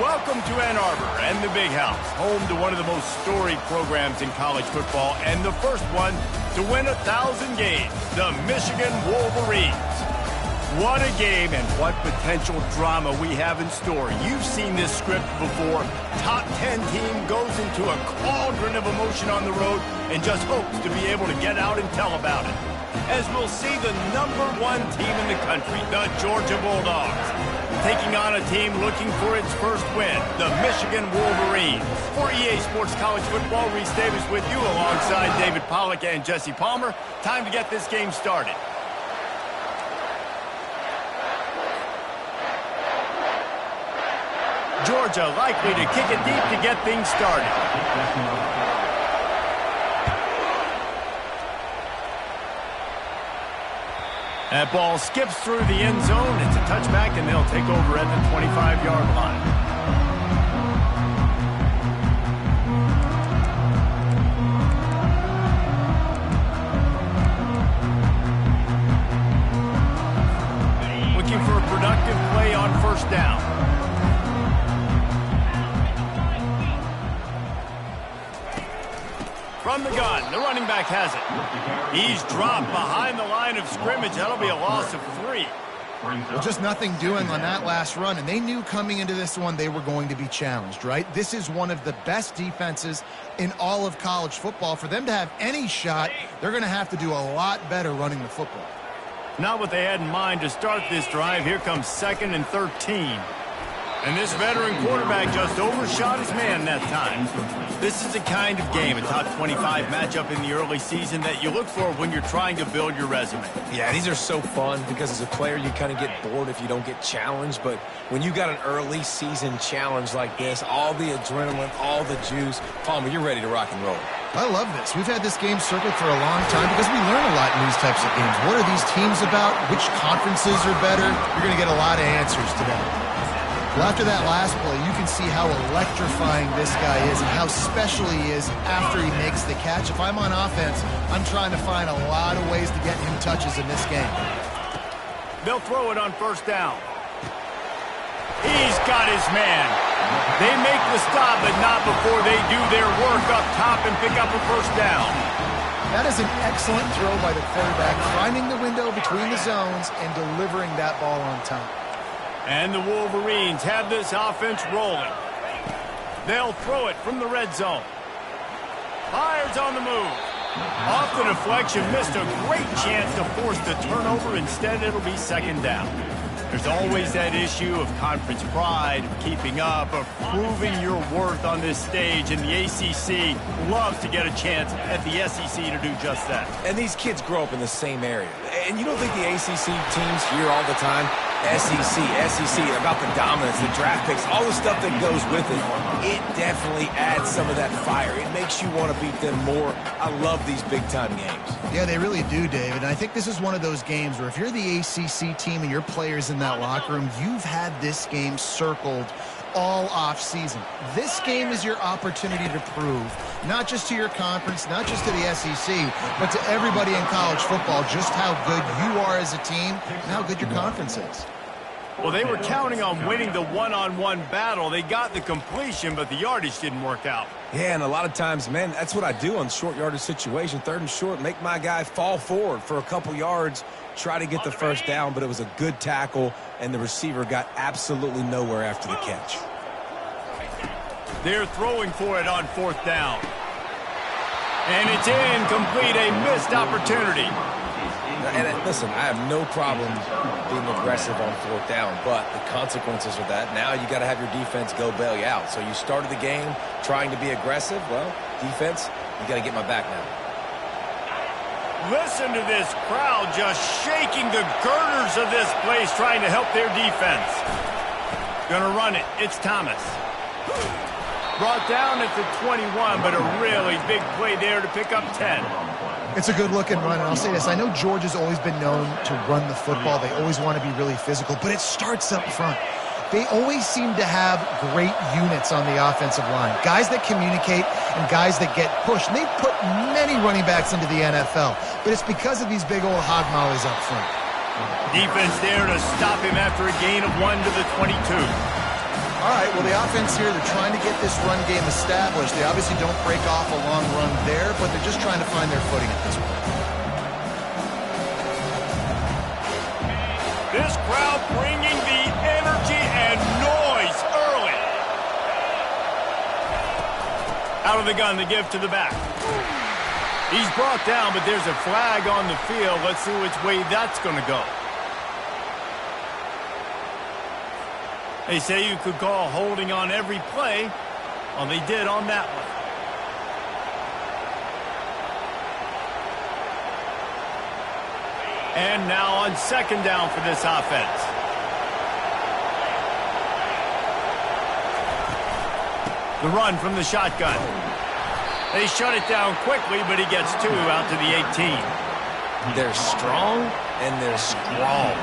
Welcome to Ann Arbor and the Big House, home to one of the most storied programs in college football and the first one to win 1,000 games, the Michigan Wolverines. What a game and what potential drama we have in store. You've seen this script before. Top 10 team goes into a cauldron of emotion on the road and just hopes to be able to get out and tell about it. As we'll see the #1 team in the country, the Georgia Bulldogs, taking on a team looking for its first win, the Michigan Wolverines. For EA Sports College Football, Reese Davis with you alongside David Pollack and Jesse Palmer. Time to get this game started. Georgia likely to kick it deep to get things started. That ball skips through the end zone. It's a touchback, and they'll take over at the 25-yard line. Looking for a productive play on first down. From the gun, the running back has it. He's dropped behind the line of scrimmage. That'll be a loss of 3. Well, just nothing doing on that last run, and they knew coming into this one they were going to be challenged, right? This is one of the best defenses in all of college football. For them to have any shot, they're going to have to do a lot better running the football. Not what they had in mind to start this drive. Here comes 2nd and 13. And this veteran quarterback just overshot his man that time. This is the kind of game, a top 25 matchup in the early season, that you look for when you're trying to build your resume. Yeah, these are so fun because as a player you kind of get bored if you don't get challenged. But when you got an early season challenge like this, all the adrenaline, all the juice, Palmer, you're ready to rock and roll. I love this. We've had this game circled for a long time because we learn a lot in these types of games. What are these teams about? Which conferences are better? You're going to get a lot of answers today. Well, after that last play, you can see how electrifying this guy is and how special he is after he makes the catch. If I'm on offense, I'm trying to find a lot of ways to get him touches in this game. They'll throw it on first down. He's got his man. They make the stop, but not before they do their work up top and pick up a first down. That is an excellent throw by the quarterback, finding the window between the zones and delivering that ball on time. And the Wolverines have this offense rolling. They'll throw it from the red zone. Fires on the move. Off the deflection, missed a great chance to force the turnover. Instead, it'll be 2nd down. There's always that issue of conference pride, of keeping up, of proving your worth on this stage, and the ACC loves to get a chance at the SEC to do just that. And these kids grow up in the same area. And you don't think the ACC teams hear all the time, SEC, about the dominance, the draft picks, all the stuff that goes with it. It definitely adds some of that fire. It makes you want to beat them more. I love these big-time games. Yeah, they really do, David. And I think this is one of those games where if you're the ACC team and your players in that locker room, you've had this game circled all off season. This game is your opportunity to prove, not just to your conference, not just to the SEC, but to everybody in college football, just how good you are as a team and how good your conference is. Well, they were counting on winning the one-on-one battle. They got the completion, but the yardage didn't work out. Yeah, and a lot of times, man, that's what I do on short yardage situation. 3rd and short, make my guy fall forward for a couple yards, try to get the first down, but it was a good tackle, and the receiver got absolutely nowhere after the catch. They're throwing for it on 4th down. And it's incomplete, a missed opportunity. And listen, I have no problem being aggressive on 4th down, but the consequences of that, now you got to have your defense go bail you out. So you started the game trying to be aggressive. Well, defense, you got to get my back now. Listen to this crowd just shaking the girders of this place, trying to help their defense. Gonna run it. It's Thomas. Brought down at the 21, but a really big play there to pick up 10. It's a good-looking run, and I'll say this. I know Georgia's always been known to run the football. They always want to be really physical, but it starts up front. They always seem to have great units on the offensive line, guys that communicate and guys that get pushed. And they've put many running backs into the NFL, but it's because of these big old hog mollies up front. Defense there to stop him after a gain of 1 to the 22. All right, well, the offense here, they're trying to get this run game established. They obviously don't break off a long run there, but they're just trying to find their footing at this point. This crowd bringing the energy and noise early. Out of the gun, the give to the back. He's brought down, but there's a flag on the field. Let's see which way that's going to go. They say you could call holding on every play. Well, they did on that one. And now on second down for this offense. The run from the shotgun. They shut it down quickly, but he gets 2 out to the 18. They're strong and they're strong.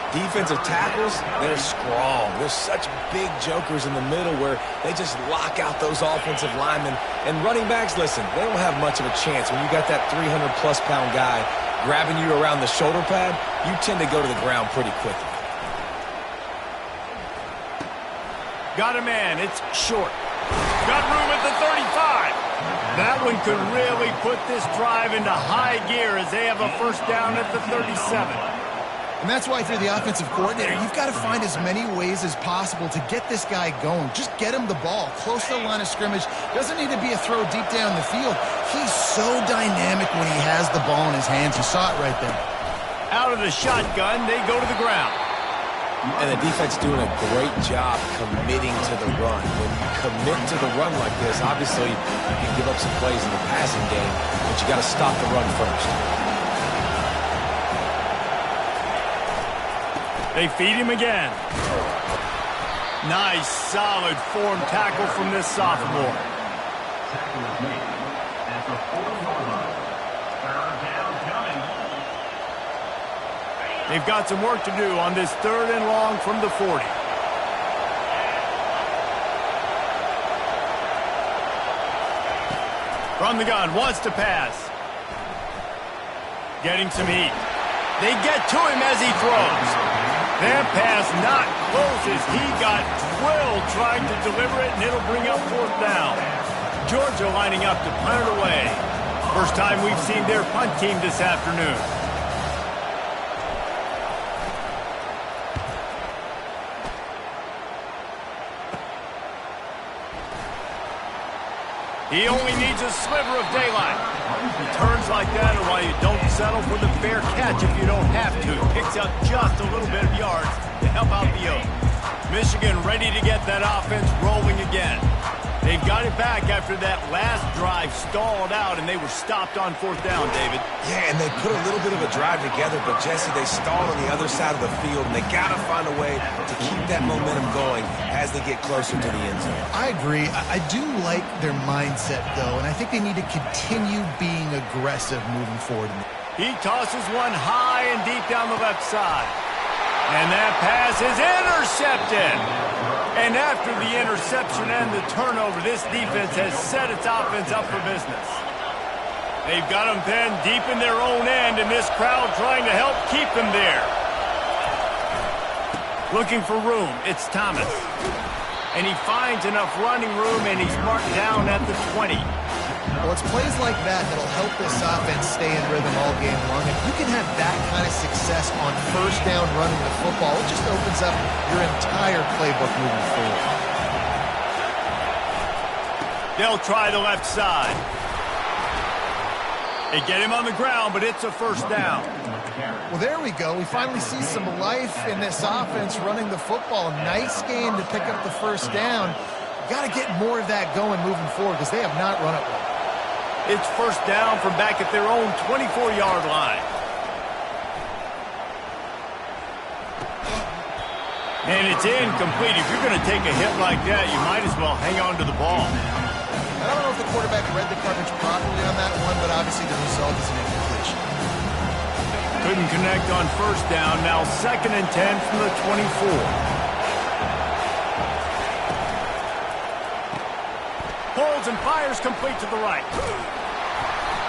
Defensive tackles, they're strong. There's such big jokers in the middle where they just lock out those offensive linemen. And running backs, listen, they don't have much of a chance. When you got that 300-plus pound guy grabbing you around the shoulder pad, you tend to go to the ground pretty quickly. Got a man. It's short. Got room at the 35. That one could really put this drive into high gear as they have a first down at the 37. And that's why if you're the offensive coordinator, you've got to find as many ways as possible to get this guy going. Just get him the ball close to the line of scrimmage. Doesn't need to be a throw deep down the field. He's so dynamic when he has the ball in his hands. You saw it right there. Out of the shotgun, they go to the ground. And the defense doing a great job committing to the run. When you commit to the run like this, obviously you can give up some plays in the passing game, but you got to stop the run first. They feed him again. Nice, solid form tackle from this sophomore. They've got some work to do on this 3rd and long from the 40. From the gun, wants to pass. Getting some heat. They get to him as he throws. That pass not close as he got drilled trying to deliver it, and it'll bring up 4th down. Georgia lining up to punt it away. First time we've seen their punt team this afternoon. He only needs a sliver of daylight. Returns like that are why you don't settle for the fair catch if you don't have to. Picks up just a little bit of yards to help out the Oaks. Michigan ready to get that offense rolling again. They've got it back after that last drive stalled out, and they were stopped on 4th down, David. Yeah, and they put a little bit of a drive together, but, Jesse, they stalled on the other side of the field, and they got to find a way to keep that momentum going as they get closer to the end zone. I agree. I do like their mindset, though, and I think they need to continue being aggressive moving forward. He tosses one high and deep down the left side. And that pass is intercepted. And after the interception and the turnover, this defense has set its offense up for business. They've got them pinned deep in their own end, and this crowd trying to help keep them there. Looking for room, it's Thomas. And he finds enough running room, and he's marked down at the 20. Well, it's plays like that that'll help this offense stay in rhythm all game long. If you can have that kind of success on first down running the football, it just opens up your entire playbook moving forward. They'll try the left side. They get him on the ground, but it's a first down. Well, there we go. We finally see some life in this offense running the football. Nice game to pick up the first down. Got to get more of that going moving forward because they have not run it well. It's first down from back at their own 24-yard line. And it's incomplete. If you're going to take a hit like that, you might as well hang on to the ball. I don't know if the quarterback read the coverage properly on that one, but obviously the result is an incompletion. Couldn't connect on first down. Now 2nd and 10 from the 24. Pulls and fires complete to the right.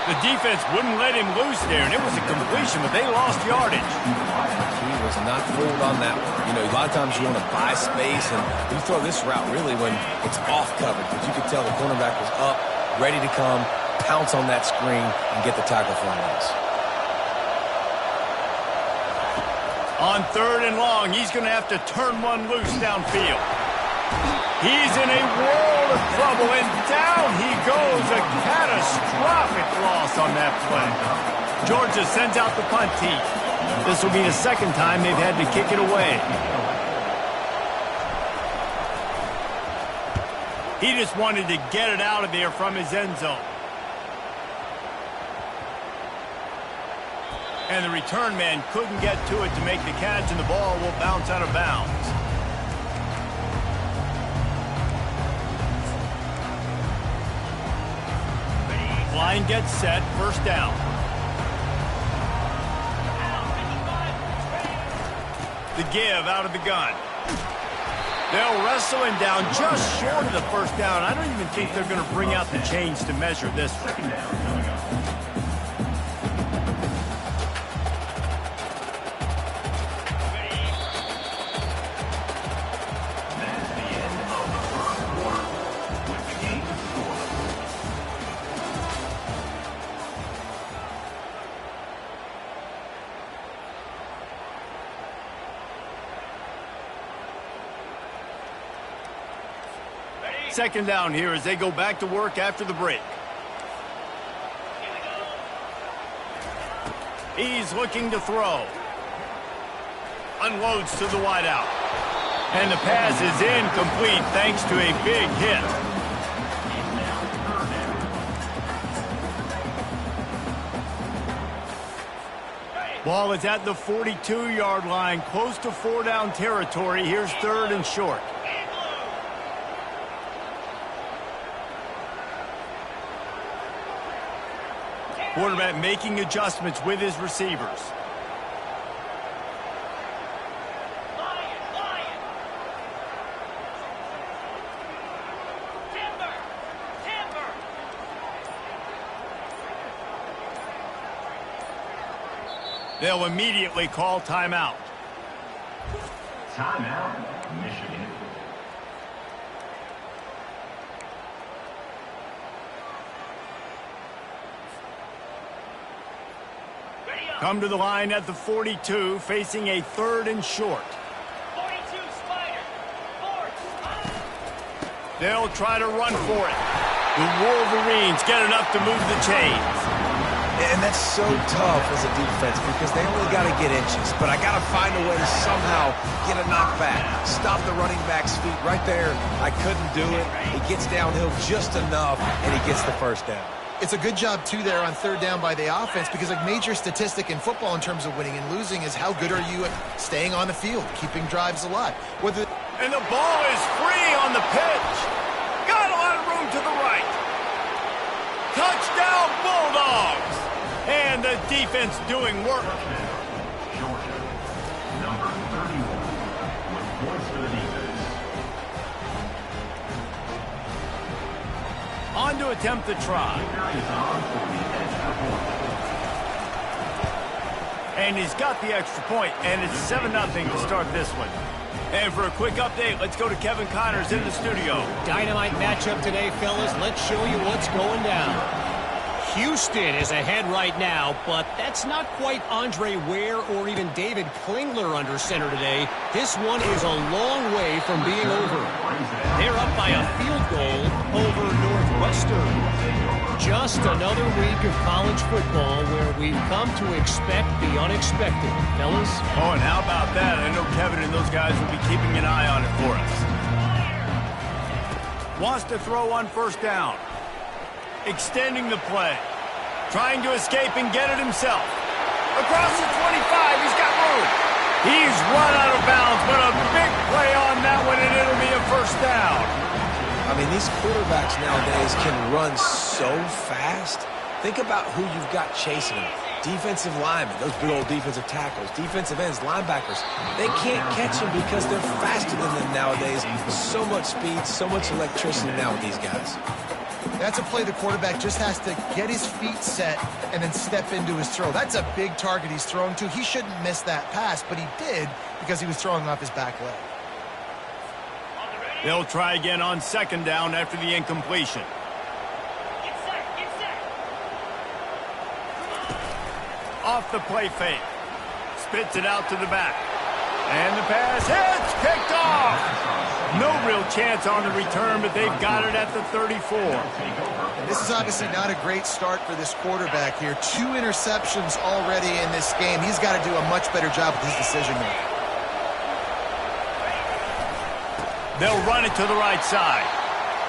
The defense wouldn't let him loose there, and it was a completion, but they lost yardage. He was not fooled on that one. You know, a lot of times you want to buy space, and you throw this route really when it's off coverage. But you could tell the cornerback was up, ready to come, pounce on that screen, and get the tackle for a loss. On 3rd and long, he's going to have to turn one loose downfield. He's in a world of trouble, and down he goes. A catastrophic loss on that play. Georgia sends out the punt team. This will be the second time they've had to kick it away. He just wanted to get it out of there from his end zone. And the return man couldn't get to it to make the catch, and the ball will bounce out of bounds. Line gets set, 1st down. The give out of the gun. They'll wrestle him down just short of the 1st down. I don't even think they're going to bring out the chains to measure this one. Second down here as they go back to work after the break. He's looking to throw. Unloads to the wideout. And the pass is incomplete thanks to a big hit. Ball is at the 42-yard line, close to 4-down territory. Here's 3rd and short. Quarterback making adjustments with his receivers. They'll immediately call timeout. Timeout, Michigan. Come to the line at the 42, facing a 3rd and short. 42 Spider. 4. They'll try to run for it. The Wolverines get enough to move the chains. And that's so tough as a defense because they only got to get inches. But I got to find a way to somehow get a knockback. Stop the running back's feet right there. I couldn't do it. He gets downhill just enough, and he gets the 1st down. It's a good job, too, there on 3rd down by the offense because a major statistic in football in terms of winning and losing is how good are you at staying on the field, keeping drives alive. And the ball is free on the pitch. Got a lot of room to the right. Touchdown, Bulldogs. And the defense doing work. Georgia, number 31, with points for the defense. On to attempt the try. And he's got the extra point, and it's 7-0 to start this one. And for a quick update, let's go to Kevin Connors in the studio. Dynamite matchup today, fellas. Let's show you what's going down. Houston is ahead right now, but that's not quite Andre Ware or even David Klingler under center today. This one is a long way from being over. They're up by a field goal over Northwestern. Just another week of college football where we've come to expect the unexpected, fellas. Oh, and how about that? I know Kevin and those guys will be keeping an eye on it for us. Wants to throw on 1st down. Extending the play. Trying to escape and get it himself. Across the 25, he's got room. He's run out of bounds, but a big play on that one, and it'll be a 1st down. I mean, these quarterbacks nowadays can run so fast. Think about who you've got chasing them. Defensive linemen, those big old defensive tackles, defensive ends, linebackers. They can't catch them because they're faster than them nowadays. So much speed, so much electricity now with these guys. That's a play the quarterback just has to get his feet set and then step into his throw. That's a big target he's throwing to. He shouldn't miss that pass, but he did because he was throwing off his back leg. They'll try again on second down after the incompletion. Off the play fake. Spits it out to the back. And the pass hits, picked off. No real chance on the return, but they've got it at the 34. And this is obviously not a great start for this quarterback here. 2 interceptions already in this game. He's got to do a much better job with his decision making. They'll run it to the right side.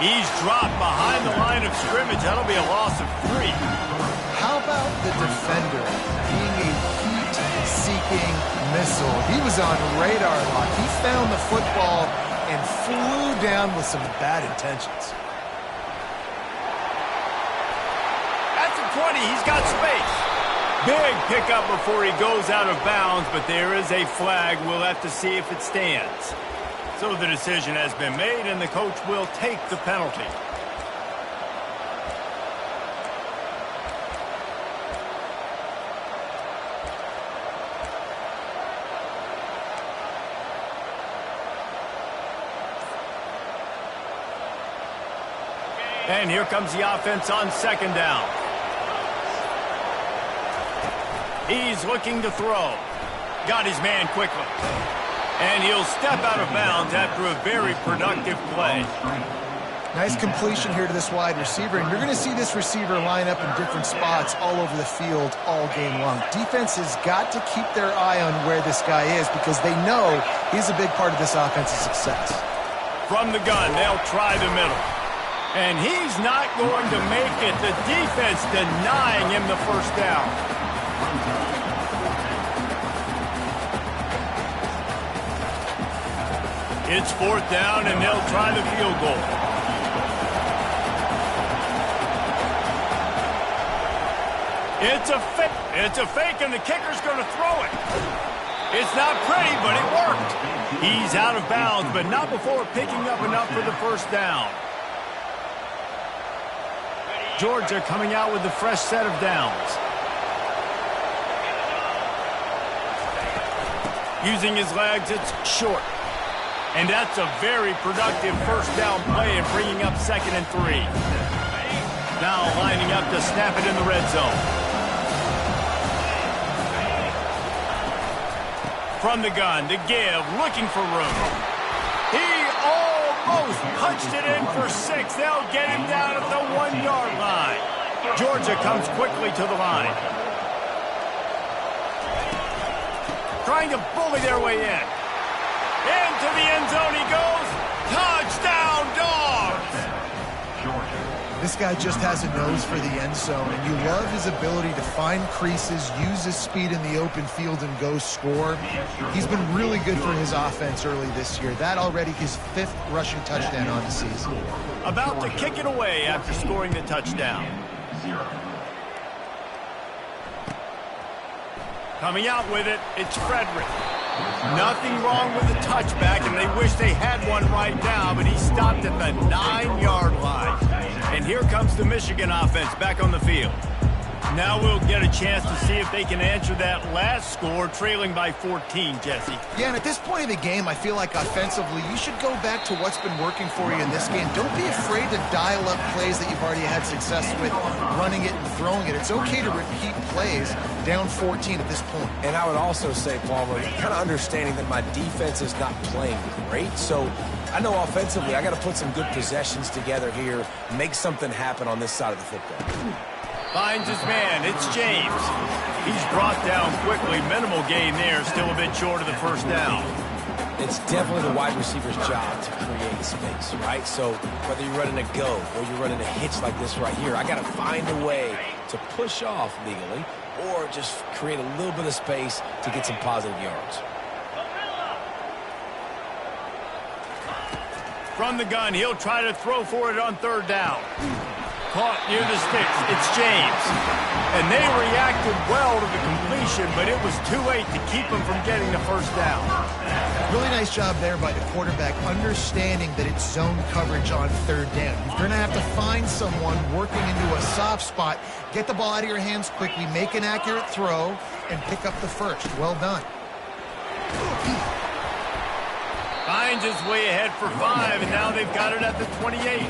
He's dropped behind the line of scrimmage. That'll be a loss of 3. How about the defender being a heat-seeking missile? He was on radar lock. He found the football and flew down with some bad intentions. At the 20, he's got space. Big pickup before he goes out of bounds, but there is a flag. We'll have to see if it stands. So the decision has been made, and the coach will take the penalty. And here comes the offense on second down. He's looking to throw. Got his man quickly. And he'll step out of bounds after a very productive play. Nice completion here to this wide receiver. And you're going to see this receiver line up in different spots all over the field all game long. Defense has got to keep their eye on where this guy is because they know he's a big part of this offense's success. From the gun, they'll try the middle. And he's not going to make it. The defense denying him the first down. It's fourth down, and they'll try the field goal. It's a fake, and the kicker's going to throw it. It's not pretty, but it worked. He's out of bounds, but not before picking up enough for the first down. Georgia coming out with a fresh set of downs. Using his legs, it's short. And that's a very productive first down play and bringing up 2nd and 3. Now lining up to snap it in the red zone. From the gun to give, looking for room. He almost punched it in for 6. They'll get him down at the 1-yard line. Georgia comes quickly to the line. Trying to bully their way in. Into the end zone he goes. Touchdown, Dogs! This guy just has a nose for the end zone, and you love his ability to find creases, use his speed in the open field, and go score. He's been really good for his offense early this year. That already his 5th rushing touchdown on the season. About to kick it away after scoring the touchdown. Coming out with it, it's Frederick. Nothing wrong with the touchback, and they wish they had one right now, but he stopped at the 9-yard line. And here comes the Michigan offense back on the field. Now we'll get a chance to see if they can answer that last score, trailing by 14, Jesse. Yeah, and at this point of the game, I feel like offensively, you should go back to what's been working for you in this game. Don't be afraid to dial up plays that you've already had success with, running it and throwing it. It's okay to repeat plays down 14 at this point. And I would also say, Palmer, kind of understanding that my defense is not playing great, so I know offensively I got to put some good possessions together here, make something happen on this side of the football. Finds his man. It's James. He's brought down quickly. Minimal gain there. Still a bit short of the first down. It's definitely the wide receiver's job to create space, right? So whether you're running a go or you're running a hitch like this right here, I got to find a way to push off legally or just create a little bit of space to get some positive yards. From the gun, he'll try to throw for it on 3rd down. caught near the sticks. It's James. And they reacted well to the completion, but it was too late to keep them from getting the first down. Really nice job there by the quarterback, understanding that it's zone coverage on third down. You're going to have to find someone working into a soft spot, get the ball out of your hands quickly, make an accurate throw, and pick up the first. Well done. Finds his way ahead for 5, and now they've got it at the 28.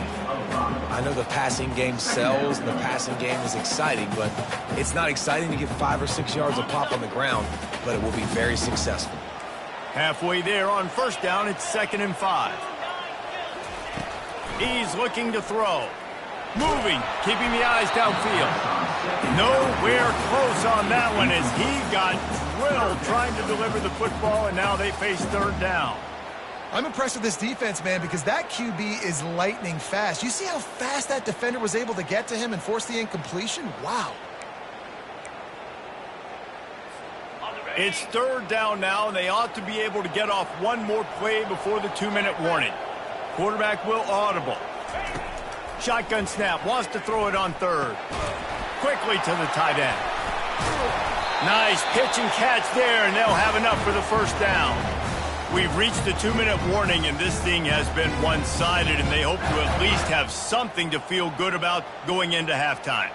I know the passing game sells, and the passing game is exciting, but it's not exciting to get 5 or 6 yards of pop on the ground, but it will be very successful. Halfway there on first down, it's 2nd and 5. He's looking to throw. Moving, keeping the eyes downfield. Nowhere close on that one as he got drilled trying to deliver the football, and now they face 3rd down. I'm impressed with this defense, man, because that QB is lightning fast. You see how fast that defender was able to get to him and force the incompletion? Wow. It's 3rd down now, and they ought to be able to get off one more play before the 2-minute warning. Quarterback will audible. Shotgun snap, wants to throw it on 3rd. Quickly to the tight end. Nice pitch and catch there, and they'll have enough for the first down. We've reached the 2-minute warning, and this thing has been one-sided, and they hope to at least have something to feel good about going into halftime.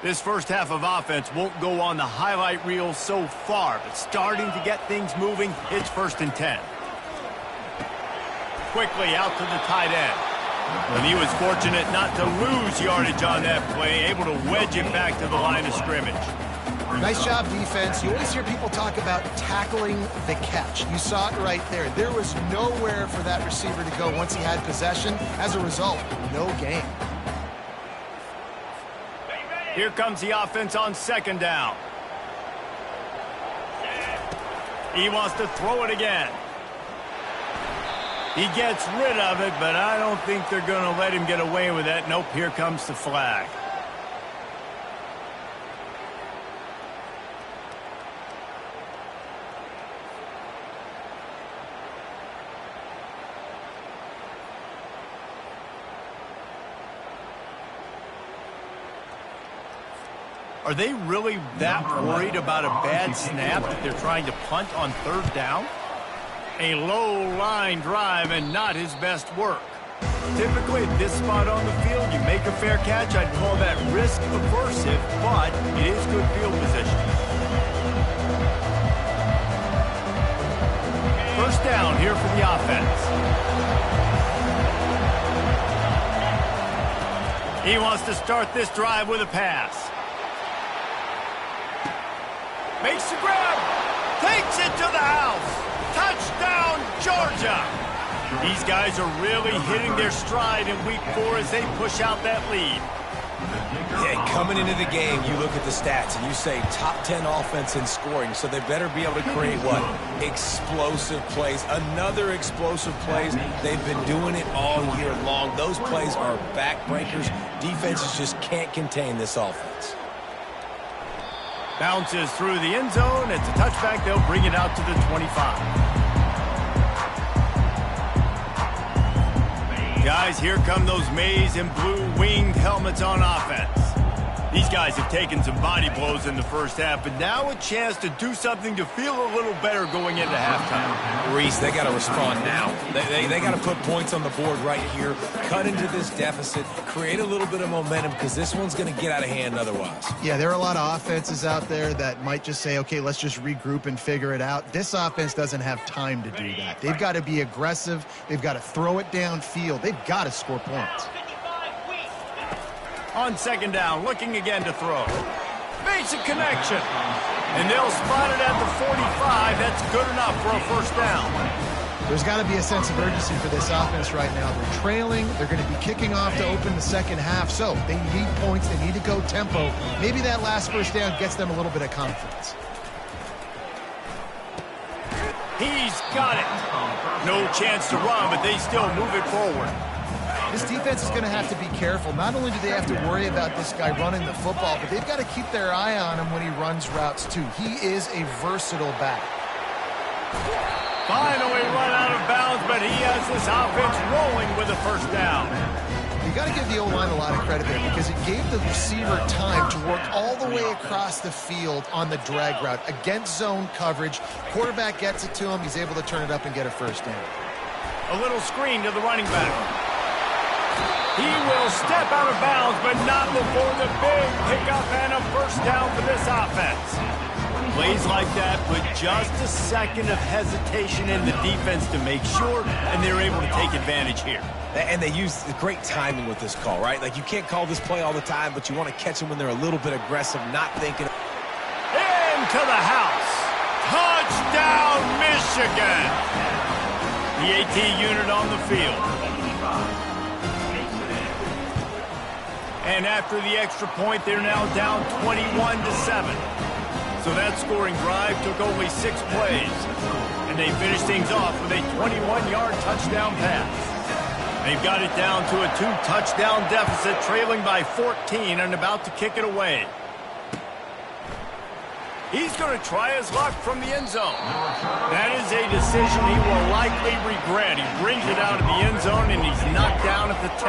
This first half of offense won't go on the highlight reel so far, but starting to get things moving, it's 1st and 10. Quickly out to the tight end. And he was fortunate not to lose yardage on that play, able to wedge it back to the line of scrimmage. Nice job, defense. You always hear people talk about tackling the catch. You saw it right there. There was nowhere for that receiver to go once he had possession. As a result, no gain. Here comes the offense on 2nd down. He wants to throw it again. He gets rid of it, but I don't think they're going to let him get away with that. Nope, here comes the flag. Are they really that worried about a bad snap that they're trying to punt on 3rd down? A low line drive and not his best work. Typically at this spot on the field, you make a fair catch. I'd call that risk aversive, but it is good field position. First down here for the offense. He wants to start this drive with a pass. Makes the grab, takes it to the house. Touchdown, Georgia. These guys are really hitting their stride in week 4 as they push out that lead. Yeah, coming into the game, you look at the stats and you say top 10 offense in scoring, so they better be able to create what? Explosive plays. Another explosive plays. They've been doing it all year long. Those plays are backbreakers. Defenses just can't contain this offense. Bounces through the end zone. It's a touchback. They'll bring it out to the 25. Guys, here come those maize and blue winged helmets on offense. These guys have taken some body blows in the first half, but now a chance to do something to feel a little better going into halftime. Reese, they got to respond now. They got to put points on the board right here, cut into this deficit, create a little bit of momentum because this one's going to get out of hand otherwise. Yeah, there are a lot of offenses out there that might just say, okay, let's just regroup and figure it out. This offense doesn't have time to do that. They've got to be aggressive. They've got to throw it downfield. They've got to score points. On 2nd down, looking again to throw. Makes a connection. And they'll spot it at the 45. That's good enough for a first down. There's got to be a sense of urgency for this offense right now. They're trailing. They're going to be kicking off to open the second half. So they need points. They need to go tempo. Maybe that last first down gets them a little bit of confidence. He's got it. No chance to run, but they still move it forward. This defense is going to have to be careful. Not only do they have to worry about this guy running the football, but they've got to keep their eye on him when he runs routes too. He is a versatile back. Finally run out of bounds, but he has this offense rolling with a first down. You got to give the O-line a lot of credit there because it gave the receiver time to work all the way across the field on the drag route against zone coverage. Quarterback gets it to him. He's able to turn it up and get a first down. A little screen to the running back. He will step out of bounds, but not before the big pickup and a first down for this offense. Plays like that put just a second of hesitation in the defense to make sure, and they're able to take advantage here. And they use great timing with this call, right? Like, you can't call this play all the time, but you want to catch them when they're a little bit aggressive, not thinking. Into the house. Touchdown, Michigan. The AT unit on the field. And after the extra point, they're now down 21-7. So that scoring drive took only 6 plays. And they finished things off with a 21-yard touchdown pass. They've got it down to a 2-touchdown deficit, trailing by 14 and about to kick it away. He's going to try his luck from the end zone. That is a decision he will likely regret. He brings it out of the end zone, and he's knocked down at the 10.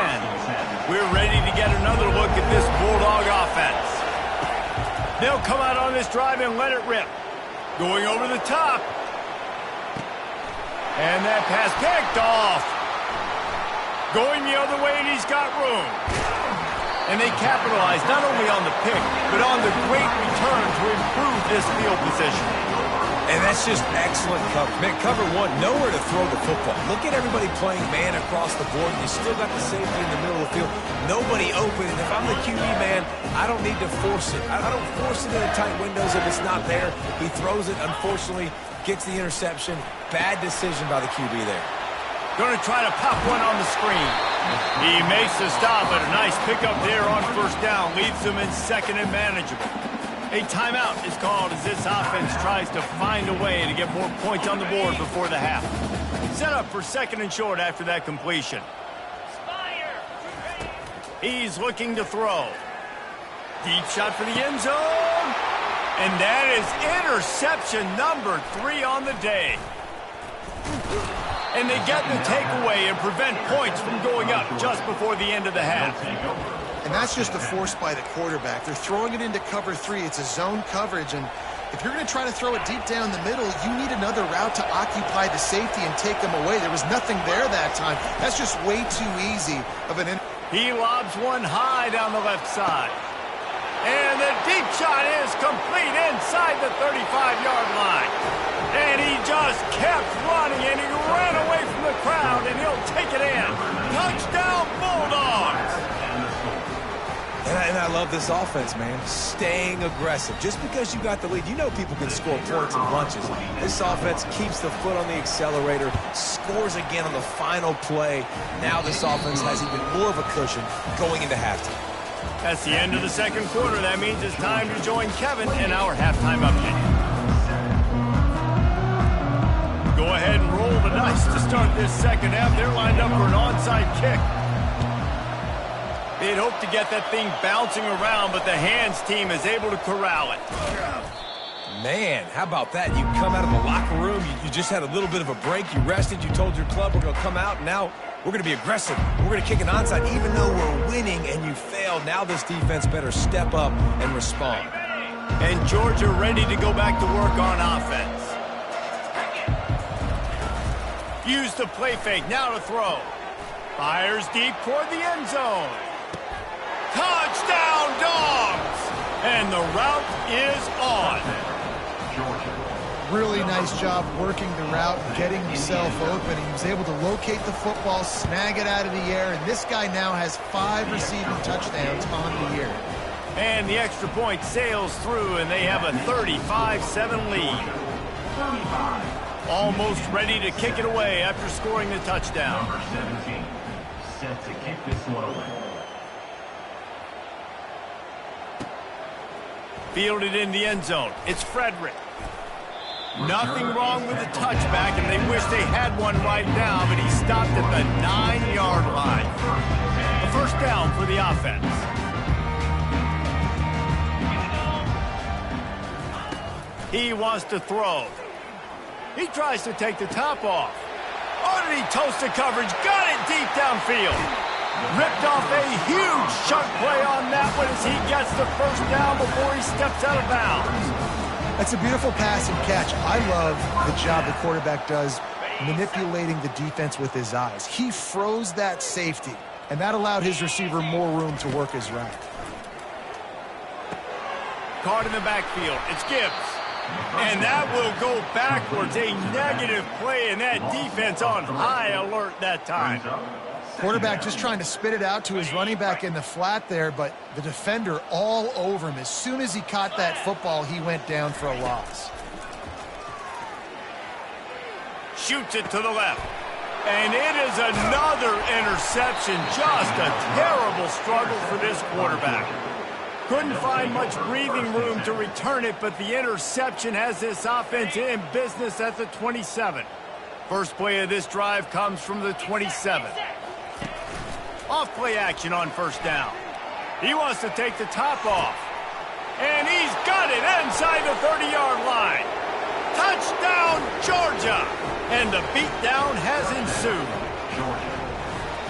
We're ready to get another look at this Bulldog offense. They'll come out on this drive and let it rip. Going over the top. And that pass picked off. Going the other way, and he's got room. And they capitalize not only on the pick, but on the great return to improve this field position. And that's just excellent coverage. Man, cover one, nowhere to throw the football. Look at everybody playing man across the board. You still got the safety in the middle of the field. Nobody open. And if I'm the QB, man, I don't need to force it. I don't force it in the tight windows if it's not there. He throws it, unfortunately, gets the interception. Bad decision by the QB there. Going to try to pop one on the screen. He makes the stop, but a nice pickup there on first down. Leaves them in second and manageable. A timeout is called as this offense tries to find a way to get more points on the board before the half. Set up for second and short after that completion. He's looking to throw. Deep shot for the end zone. And that is interception number 3 on the day. And they get the takeaway and prevent points from going up just before the end of the half. And that's just a force by the quarterback. They're throwing it into cover 3. It's a zone coverage, and if you're going to try to throw it deep down the middle, you need another route to occupy the safety and take them away. There was nothing there that time. That's just way too easy of an... He lobs one high down the left side. And the deep shot is complete inside the 35-yard line. And he just kept running, and he ran away from the crowd, and he'll take it in. Touchdown, Bulldogs! And I love this offense, man. Staying aggressive. Just because you got the lead, you know people can score points in bunches. This offense keeps the foot on the accelerator, scores again on the final play. Now this offense has even more of a cushion going into halftime. That's the end of the second quarter. That means it's time to join Kevin in our halftime update. Go ahead and roll the dice to start this second half. They're lined up for an onside kick. They'd hoped to get that thing bouncing around, but the hands team is able to corral it. Man, how about that? You come out of the locker room, you just had a little bit of a break, you rested, you told your club we're going to come out, and now we're going to be aggressive. We're going to kick an onside even though we're winning and you failed. Now this defense better step up and respond. And Georgia ready to go back to work on offense. Use the play fake, now to throw. Fires deep toward the end zone. Touchdown, Dogs! And the route is on. Really nice job working the route, getting himself open. He was able to locate the football, snag it out of the air, and this guy now has 5 receiving touchdowns on the year. And the extra point sails through, and they have a 35-7 lead. Almost ready to kick it away after scoring the touchdown. Number 17, set to kick this one away. Fielded in the end zone. It's Frederick. Nothing wrong with the touchback, and they wish they had one right now, but he stopped at the 9-yard line. A first down for the offense. He wants to throw. He tries to take the top off. Oh, did he toast the coverage? Got it deep downfield. Ripped off a huge chunk play on that one as he gets the first down before he steps out of bounds. That's a beautiful pass and catch. I love the job the quarterback does manipulating the defense with his eyes. He froze that safety, and that allowed his receiver more room to work his route. Caught in the backfield. It's Gibbs. And that will go backwards. A negative play, and that defense on high alert that time. Quarterback just trying to spit it out to his running back in the flat there, but the defender all over him. As soon as he caught that football, he went down for a loss. Shoots it to the left. And it is another interception. Just a terrible struggle for this quarterback. Couldn't find much breathing room to return it, but the interception has this offense in business at the 27. First play of this drive comes from the 27. Off play action on first down. He wants to take the top off. And he's got it inside the 30-yard line. Touchdown, Georgia! And the beatdown has ensued.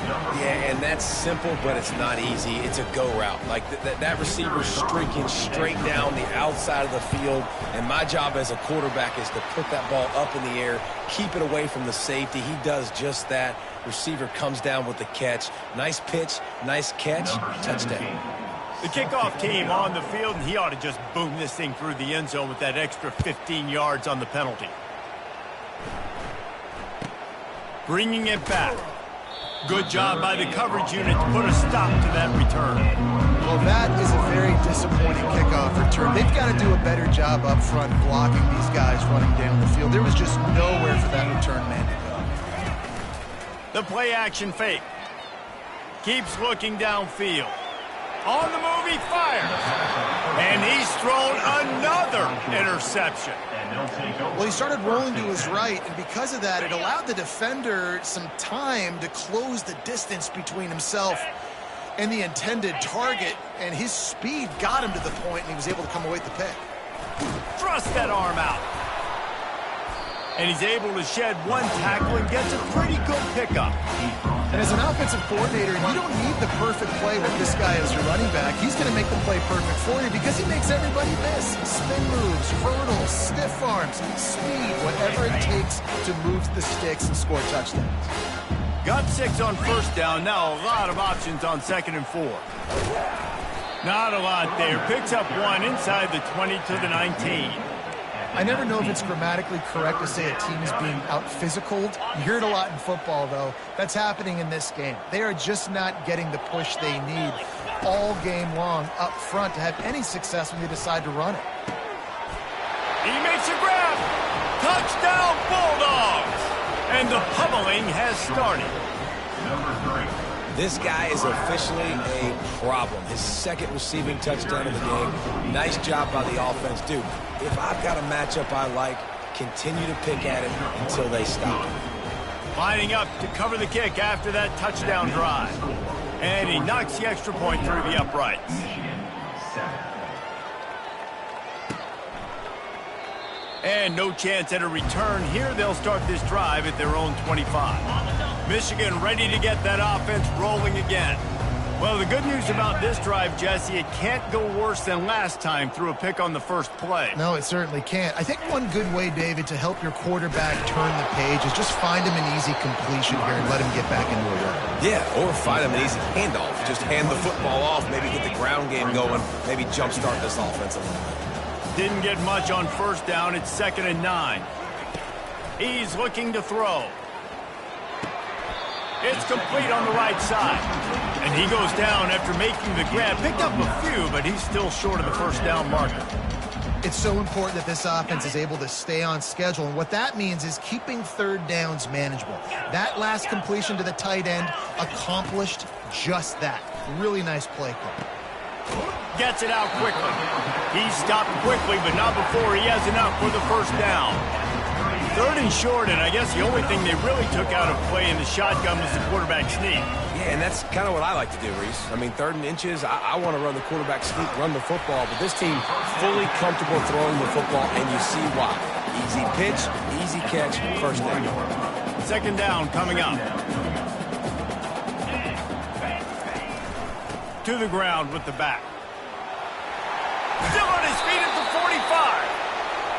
Yeah, and that's simple, but it's not easy. It's a go route. Like, that receiver's streaking straight down the outside of the field, and my job as a quarterback is to put that ball up in the air, keep it away from the safety. He does just that. Receiver comes down with the catch. Nice pitch, nice catch, touchdown. The kickoff team on the field, and he ought to just boom this thing through the end zone with that extra 15 yards on the penalty. Bringing it back. Good job by the coverage unit to put a stop to that return. Well, that is a very disappointing kickoff return. They've got to do a better job up front blocking these guys running down the field. There was just nowhere for that return man to go. The play action fake. Keeps looking downfield. On the move, he fires. And he's thrown another interception. Well, he started rolling to his right, and because of that, it allowed the defender some time to close the distance between himself and the intended target, and his speed got him to the point, and he was able to come away with the pick. Thrust that arm out. And he's able to shed one tackle and gets a pretty good pickup. And as an offensive coordinator, you don't need the perfect play with this guy as your running back. He's going to make the play perfect for you because he makes everybody miss. Spin moves, hurdles, stiff arms, speed, whatever it takes to move the sticks and score touchdowns. Got 6 on first down. Now a lot of options on 2nd and 4. Not a lot there. Picks up 1 inside the 20 to the 19. I never know if it's grammatically correct to say a team is being out-physicaled. You hear it a lot in football, though. That's happening in this game. They are just not getting the push they need all game long up front to have any success when they decide to run it. He makes a grab. Touchdown, Bulldogs! And the pummeling has started. This guy is officially a problem. His 2nd receiving touchdown of the game. Nice job by the offense. Dude, if I've got a matchup I like, continue to pick at it until they stop. Lining up to cover the kick after that touchdown drive. And he knocks the extra point through the uprights. And no chance at a return here. They'll start this drive at their own 25. Michigan ready to get that offense rolling again. Well, the good news about this drive, Jesse, it can't go worse than last time through a pick on the first play. No, it certainly can't. I think one good way, David, to help your quarterback turn the page is just find him an easy completion here and let him get back into a rhythm. Yeah, or find him an easy handoff. Just hand the football off, maybe get the ground game going, maybe jumpstart this offense a little bit. Didn't get much on first down. It's 2nd and 9. He's looking to throw. It's complete on the right side. And he goes down after making the grab. Picked up a few, but he's still short of the first down marker. It's so important that this offense is able to stay on schedule, and what that means is keeping 3rd downs manageable. That last completion to the tight end accomplished just that. Really nice play call. Gets it out quickly. He stopped quickly, but not before he has enough for the first down. 3rd and short, and I guess the only thing they really took out of play in the shotgun was the quarterback sneak. Yeah, and that's kind of what I like to do, Reese. I mean, 3rd and inches, I want to run the quarterback sneak, run the football, but this team fully comfortable throwing the football, and you see why. Easy pitch, easy catch, first down. Second down coming up. To the ground with the back. Still on his feet at the 45.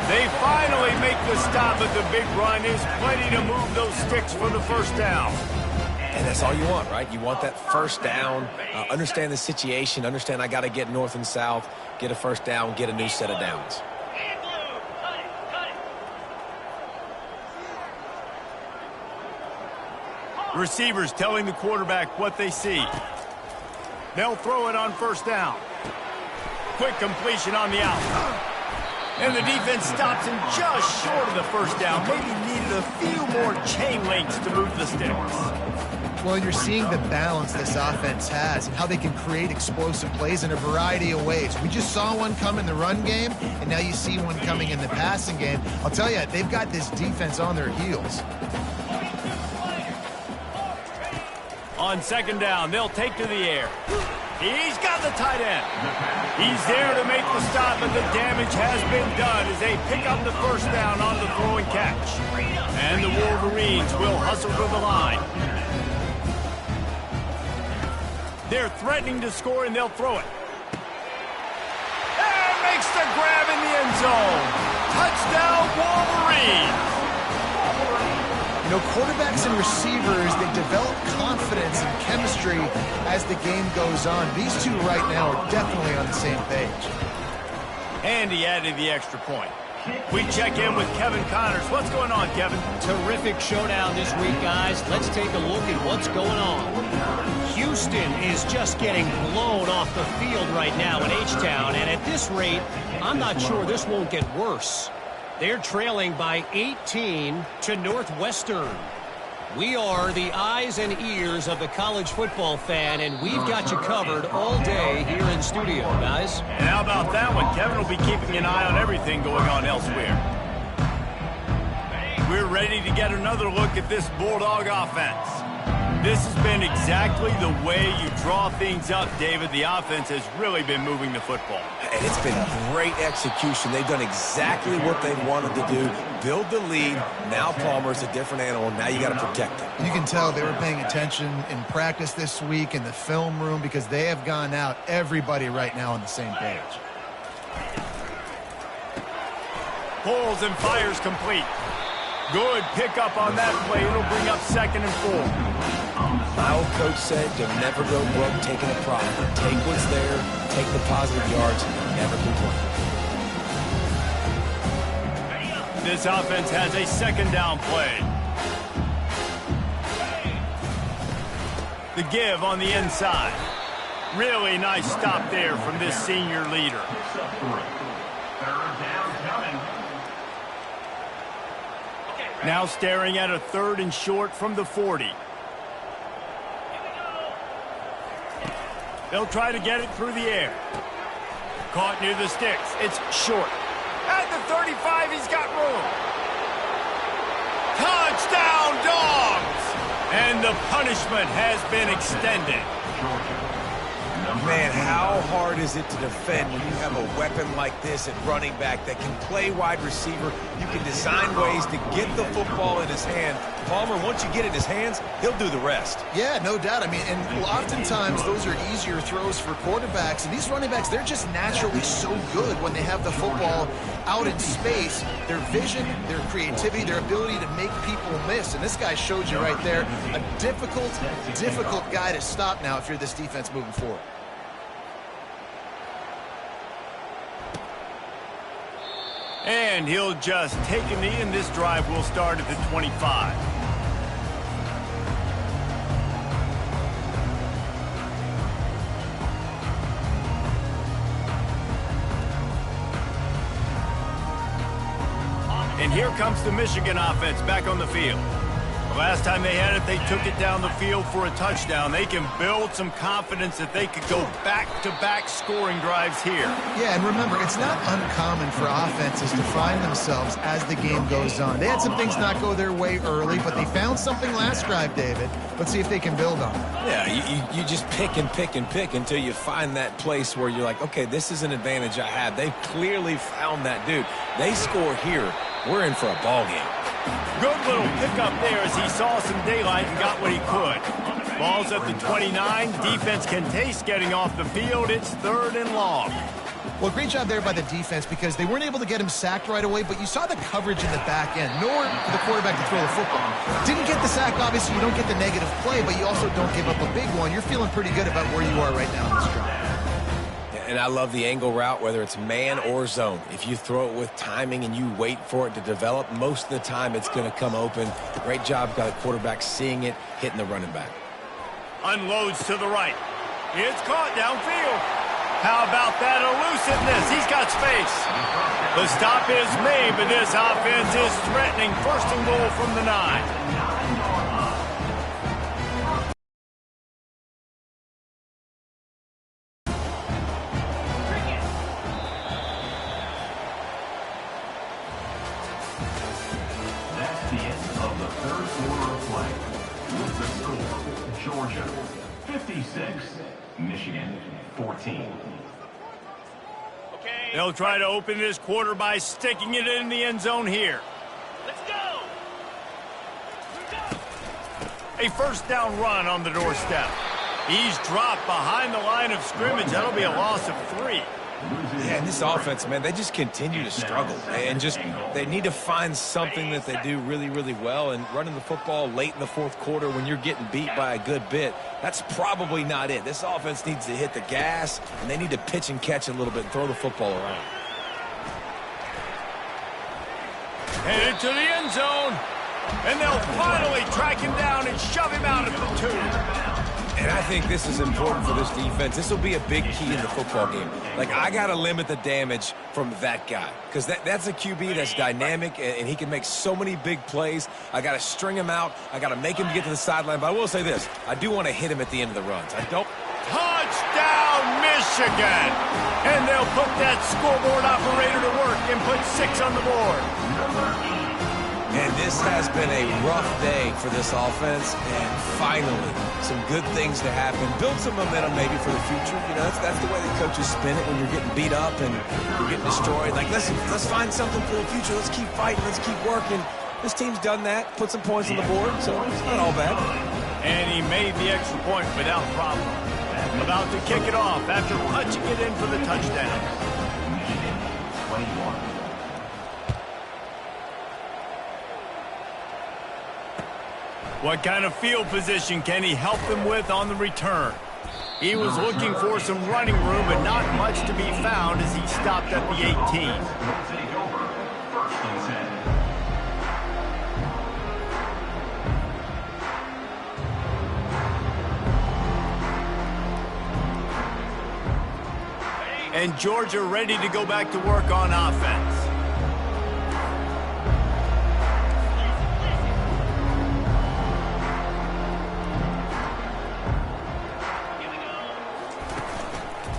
They finally make the stop, but the big run is plenty to move those sticks for the first down. And that's all you want, right? You want that first down, understand the situation, understand I got to get north and south, get a first down, get a new set of downs. Receivers telling the quarterback what they see. They'll throw it on first down. Quick completion on the out. And the defense stops him just short of the first down. Maybe needed a few more chain links to move the sticks. Well, you're seeing the balance this offense has and how they can create explosive plays in a variety of ways. We just saw one come in the run game, and now you see one coming in the passing game. I'll tell you, they've got this defense on their heels. On second down, they'll take to the air. He's got the tight end. He's there to make the stop, but the damage has been done as they pick up the first down on the throw and catch. And the Wolverines will hustle to the line. They're threatening to score, and they'll throw it. And makes the grab in the end zone. Touchdown, Wolverines. You know, quarterbacks and receivers, they develop confidence and chemistry as the game goes on. These two right now are definitely on the same page. And he added the extra point. We check in with Kevin Connors. What's going on, Kevin? Terrific showdown this week, guys. Let's take a look at what's going on. Houston is just getting blown off the field right now in H-Town, and at this rate, I'm not sure this won't get worse. They're trailing by 18 to Northwestern. We are the eyes and ears of the college football fan, and we've got you covered all day here in studio, guys. And how about that one? Kevin will be keeping an eye on everything going on elsewhere. We're ready to get another look at this Bulldog offense. This has been exactly the way you draw things up, David. The offense has really been moving the football. And it's been great execution. They've done exactly what they wanted to do. Build the lead. Now Palmer's a different animal. Now you got to protect him. You can tell they were paying attention in practice this week in the film room because they have gone out, everybody right now on the same page. Pulls and fires complete. Good pickup on that play. It'll bring up 2nd and 4. My old coach said you'll never go broke taking a profit. Take what's there, take the positive yards, never complain. This offense has a 2nd down play. The give on the inside. Really nice stop there from this senior leader. Now staring at a 3rd and short from the 40. They'll try to get it through the air. Caught near the sticks. It's short. At the 35, he's got room. Touchdown, Dogs! And the punishment has been extended. Man, how hard is it to defend when you have a weapon like this at running back that can play wide receiver? You can design ways to get the football in his hand. Palmer, once you get it in his hands, he'll do the rest. Yeah, no doubt. I mean, and oftentimes those are easier throws for quarterbacks. And these running backs, they're just naturally so good when they have the football out in space. Their vision, their creativity, their ability to make people miss. And this guy showed you right there, a difficult guy to stop now if you're this defense moving forward. And he'll just take a knee, and this drive will start at the 25. And here comes the Michigan offense back on the field. Last time they had it, they took it down the field for a touchdown. They can build some confidence that they could go back-to-back scoring drives here. Yeah, and remember, it's not uncommon for offenses to find themselves as the game goes on. They had some things not go their way early, but they found something last drive, David. Let's see if they can build on it. Yeah, you just pick and pick and pick until you find that place where you're like, okay, this is an advantage I have. They've clearly found that, dude. They score here, we're in for a ball game. Good little pickup there as he saw some daylight and got what he could. Ball's at the 29. Defense can taste getting off the field. It's 3rd and long. Well, great job there by the defense because they weren't able to get him sacked right away, but you saw the coverage in the back end, nor for the quarterback to throw the football. Didn't get the sack, obviously. You don't get the negative play, but you also don't give up a big one. You're feeling pretty good about where you are right now in this drive. And I love the angle route, whether it's man or zone. If you throw it with timing and you wait for it to develop, most of the time it's going to come open. Great job by the quarterback seeing it, hitting the running back. Unloads to the right. It's caught downfield. How about that elusiveness? He's got space. The stop is made, but this offense is threatening. 1st and goal from the 9. That's the end of the 3rd quarter of play. With the score, Georgia 56, Michigan 14. They'll try to open this quarter by sticking it in the end zone here. Let's go! A 1st down run on the doorstep. He's dropped behind the line of scrimmage. That'll be a loss of 3. Yeah, and this offense, man, they just continue to struggle. And just, they need to find something that they do really, really well. And running the football late in the 4th quarter when you're getting beat by a good bit, that's probably not it. This offense needs to hit the gas, and they need to pitch and catch a little bit and throw the football around. Headed to the end zone. And they'll finally track him down and shove him out at the 2. And I think this is important for this defense. This will be a big key in the football game. Like, I got to limit the damage from that guy because that's a QB that's dynamic, and he can make so many big plays. I got to string him out. I got to make him get to the sideline. But I will say this. I do want to hit him at the end of the runs. I don't. Touchdown, Michigan! And they'll put that scoreboard operator to work and put 6 on the board. And this has been a rough day for this offense, and finally, some good things to happen. Build some momentum maybe for the future. You know, that's the way the coaches spin it when you're getting beat up and you're getting destroyed. Like, listen, let's find something for the future. Let's keep fighting. Let's keep working. This team's done that, put some points on the board, so it's not all bad. And he made the extra point without problem. About to kick it off after punching it in for the touchdown. Michigan 21. What kind of field position can he help them with on the return? He was looking for some running room, but not much to be found as he stopped at the 18. Take over. 1st and 10. And Georgia ready to go back to work on offense.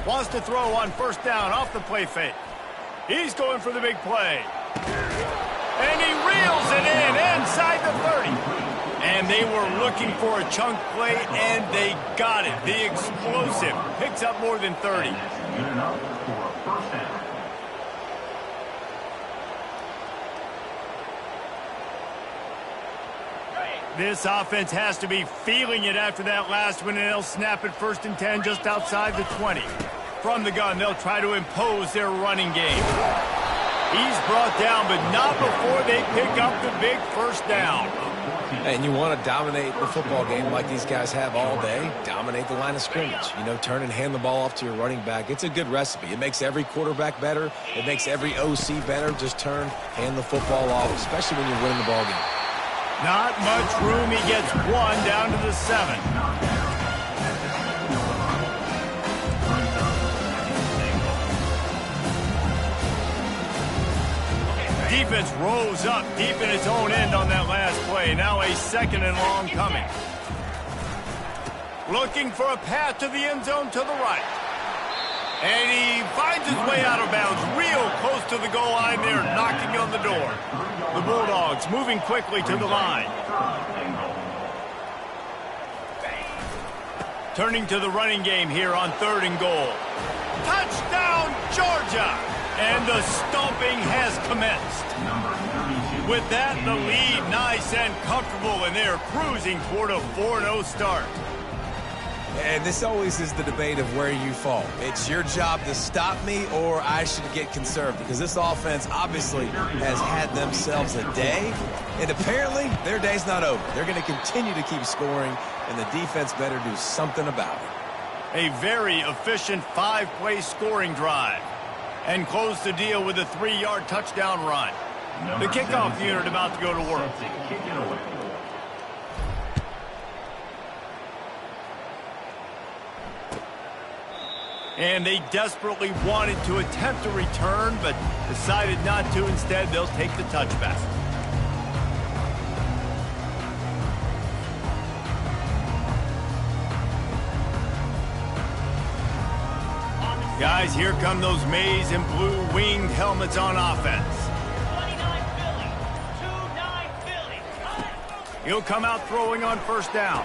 Wants to throw on 1st down off the play fake. He's going for the big play. And he reels it in inside the 30. And they were looking for a chunk play, and they got it. The explosive picks up more than 30. Good enough for a 1st down. This offense has to be feeling it after that last one, and they'll snap it 1st and 10 just outside the 20. From the gun, they'll try to impose their running game. He's brought down, but not before they pick up the big 1st down. And you want to dominate the football game like these guys have all day. Dominate the line of scrimmage. You know, turn and hand the ball off to your running back. It's a good recipe. It makes every quarterback better. It makes every OC better. Just turn, hand the football off, especially when you're winning the ball game. Not much room. He gets 1 down to the 7. defense rose up deep in its own end on that last play. Now a 2nd and long coming. Looking for a path to the end zone to the right. And he finds his way out of bounds real close to the goal line there, knocking on the door. The Bulldogs moving quickly to the line. Turning to the running game here on 3rd and goal. Touchdown, Georgia! And the stomping has commenced. With that, the lead nice and comfortable, and they're cruising toward a 4-0 start. And this always is the debate of where you fall. It's your job to stop me, or I should get conserved, because this offense obviously has had themselves a day, and apparently their day's not over. They're going to continue to keep scoring, and the defense better do something about it. A very efficient 5-play scoring drive, and close the deal with a 3-yard touchdown run. The kickoff unit about to go to work. And they desperately wanted to attempt a return, but decided not to. Instead, they'll take the touchback. Guys, here come those maize and blue winged helmets on offense. 29 Philly. He'll come out throwing on 1st down.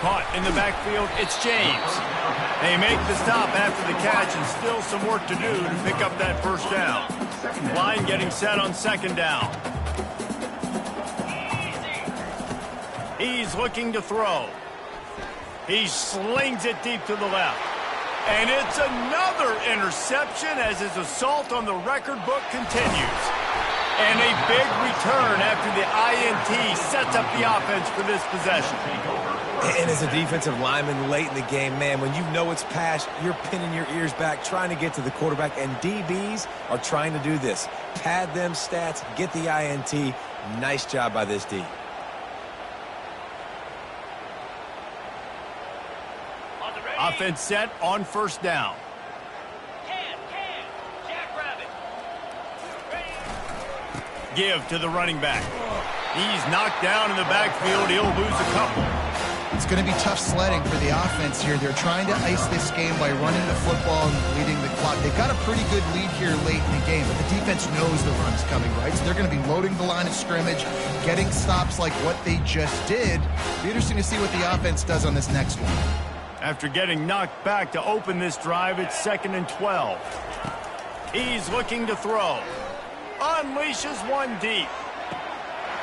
Caught in the backfield, it's James. They make the stop after the catch, and still some work to do to pick up that 1st down. Line getting set on 2nd down. He's looking to throw. He slings it deep to the left. And it's another interception as his assault on the record book continues. And a big return after the INT sets up the offense for this possession. And as a defensive lineman late in the game, man, when you know it's pass, you're pinning your ears back, trying to get to the quarterback, and DBs are trying to do this. Pad them stats, get the INT. Nice job by this D. Offense set on 1st down. Jackrabbit. Give to the running back. He's knocked down in the backfield. He'll lose a couple. It's going to be tough sledding for the offense here. They're trying to ice this game by running the football and leading the clock. They've got a pretty good lead here late in the game, but the defense knows the run's coming, right? So they're going to be loading the line of scrimmage, getting stops like what they just did. It'll be interesting to see what the offense does on this next one. After getting knocked back to open this drive, it's 2nd and 12. He's looking to throw. Unleashes one deep.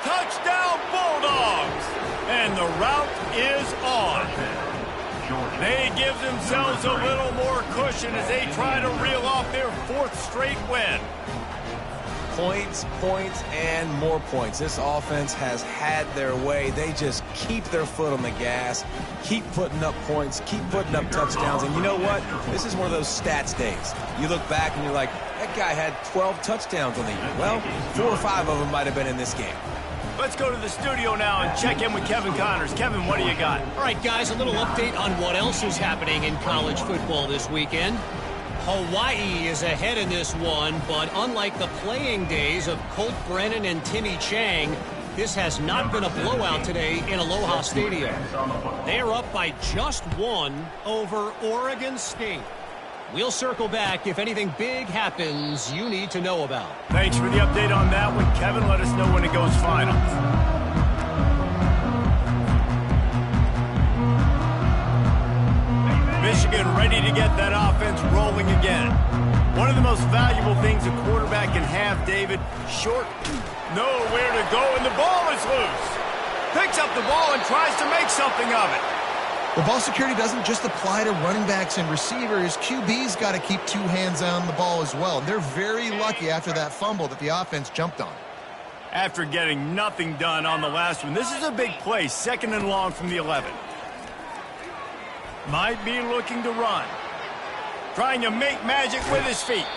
Touchdown, Bulldogs! And the route is on. They give themselves a little more cushion as they try to reel off their 4th straight win. Points, points, and more points. This offense has had their way. They just keep their foot on the gas, keep putting up points, keep putting up touchdowns. And you know what? This is one of those stats days. You look back and you're like, that guy had 12 touchdowns on the year. Well, 4 or 5 of them might have been in this game. Let's go to the studio now and check in with Kevin Connors. Kevin, what do you got? All right, guys, a little update on what else is happening in college football this weekend. Hawaii is ahead in this one, but unlike the playing days of Colt Brennan and Timmy Chang, this has not been a blowout today in Aloha Stadium. They are up by just 1 over Oregon State. We'll circle back if anything big happens you need to know about. Thanks for the update on that one, Kevin. Let us know when it goes final. Michigan ready to get that offense rolling again. One of the most valuable things a quarterback can have, David, short, nowhere to go, and the ball is loose. Picks up the ball and tries to make something of it. The ball security doesn't just apply to running backs and receivers. QB's got to keep 2 hands on the ball as well. They're very lucky after that fumble that the offense jumped on. After getting nothing done on the last one, this is a big play, 2nd and long from the 11. Might be looking to run. Trying to make magic with his feet.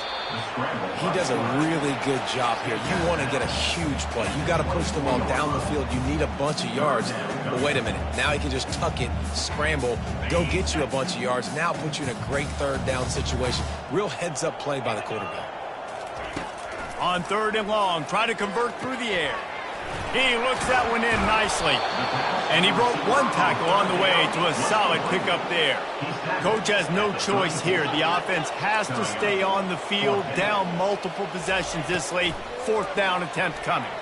He does a really good job here. You want to get a huge play. You got to push the ball down the field. You need a bunch of yards. But wait a minute. Now he can just tuck it, scramble, go get you a bunch of yards. Now put you in a great 3rd down situation. Real heads-up play by the quarterback. On 3rd and long, try to convert through the air. He looks that one in nicely. And he broke one tackle on the way to a solid pickup there. Coach has no choice here. The offense has to stay on the field, down multiple possessions this late. 4th down attempt coming.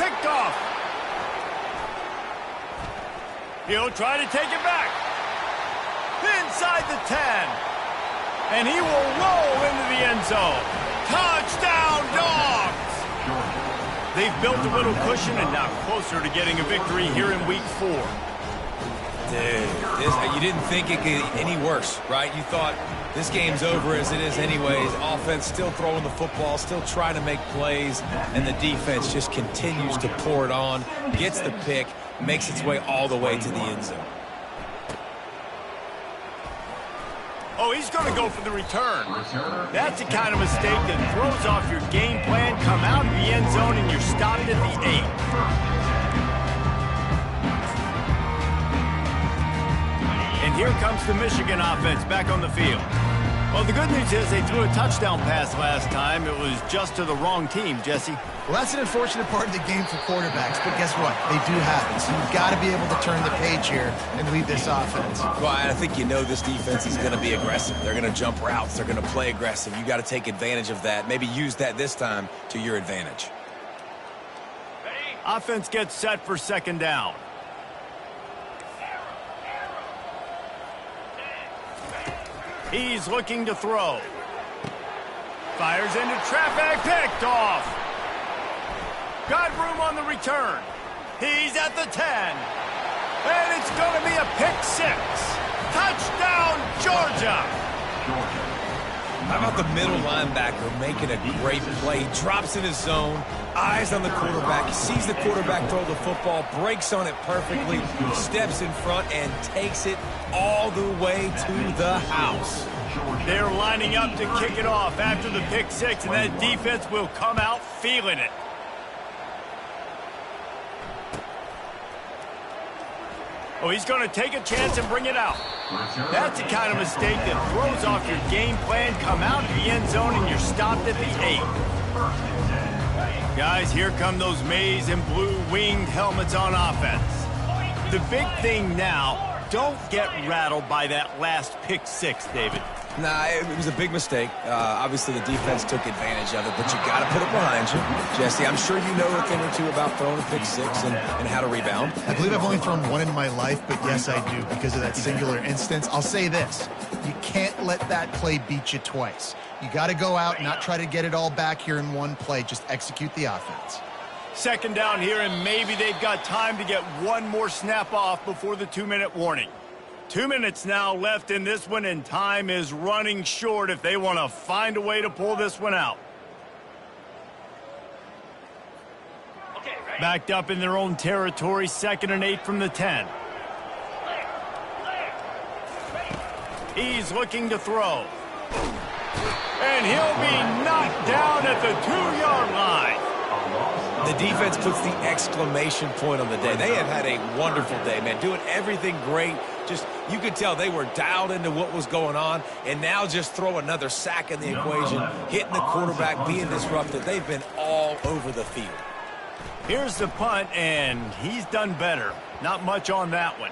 Picked off. He'll try to take it back. Inside the 10. And he will roll into the end zone. Touchdown, Dogs! They've built a little cushion and now closer to getting a victory here in Week 4. Dude, you didn't think it could get any worse, right? You thought this game's over as it is anyways. Offense still throwing the football, still trying to make plays, and the defense just continues to pour it on, gets the pick, makes its way all the way to the end zone. Oh, he's going to go for the return. That's the kind of mistake that throws off your game plan. Come out of the end zone and you're stopped at the 8. And here comes the Michigan offense back on the field. Well, the good news is they threw a touchdown pass last time. It was just to the wrong team, Jesse. Well, that's an unfortunate part of the game for quarterbacks, but guess what? They do happen, so you've got to be able to turn the page here and lead this offense. Well, I think you know this defense is going to be aggressive. They're going to jump routes. They're going to play aggressive. You got to take advantage of that. Maybe use that this time to your advantage. Offense gets set for 2nd down. He's looking to throw. Fires into traffic, picked off. Got room on the return. He's at the 10. And it's going to be a pick 6. Touchdown, Georgia. How about the middle linebacker making a great play? He drops in his zone, eyes on the quarterback, sees the quarterback throw the football, breaks on it perfectly, steps in front, and takes it all the way to the house. They're lining up to kick it off after the pick 6, and that defense will come out feeling it. Oh, he's going to take a chance and bring it out. That's the kind of mistake that throws off your game plan. Come out of the end zone and you're stopped at the 8. Guys, here come those maize and blue winged helmets on offense. The big thing now, don't get rattled by that last pick 6, David. Nah, it was a big mistake. Obviously, the defense took advantage of it, but you got to put it behind you. Jesse, I'm sure you know a thing or two about throwing a pick 6 and how to rebound. I believe I've only thrown one in my life, but yes, I do because of that singular instance. I'll say this. You can't let that play beat you twice. You got to go out and not try to get it all back here in one play. Just execute the offense. 2nd down here, and maybe they've got time to get one more snap off before the 2-minute warning. 2 minutes now left in this one, and time is running short if they want to find a way to pull this one out. Backed up in their own territory, 2nd and 8 from the 10. He's looking to throw. And he'll be knocked down at the 2-yard line. The defense puts the exclamation point on the day. They have had a wonderful day, man, doing everything great. Just, you could tell they were dialed into what was going on, and now just throw another sack in the equation, hitting the quarterback, being disrupted. They've been all over the field. Here's the punt, and he's done better. Not much on that one.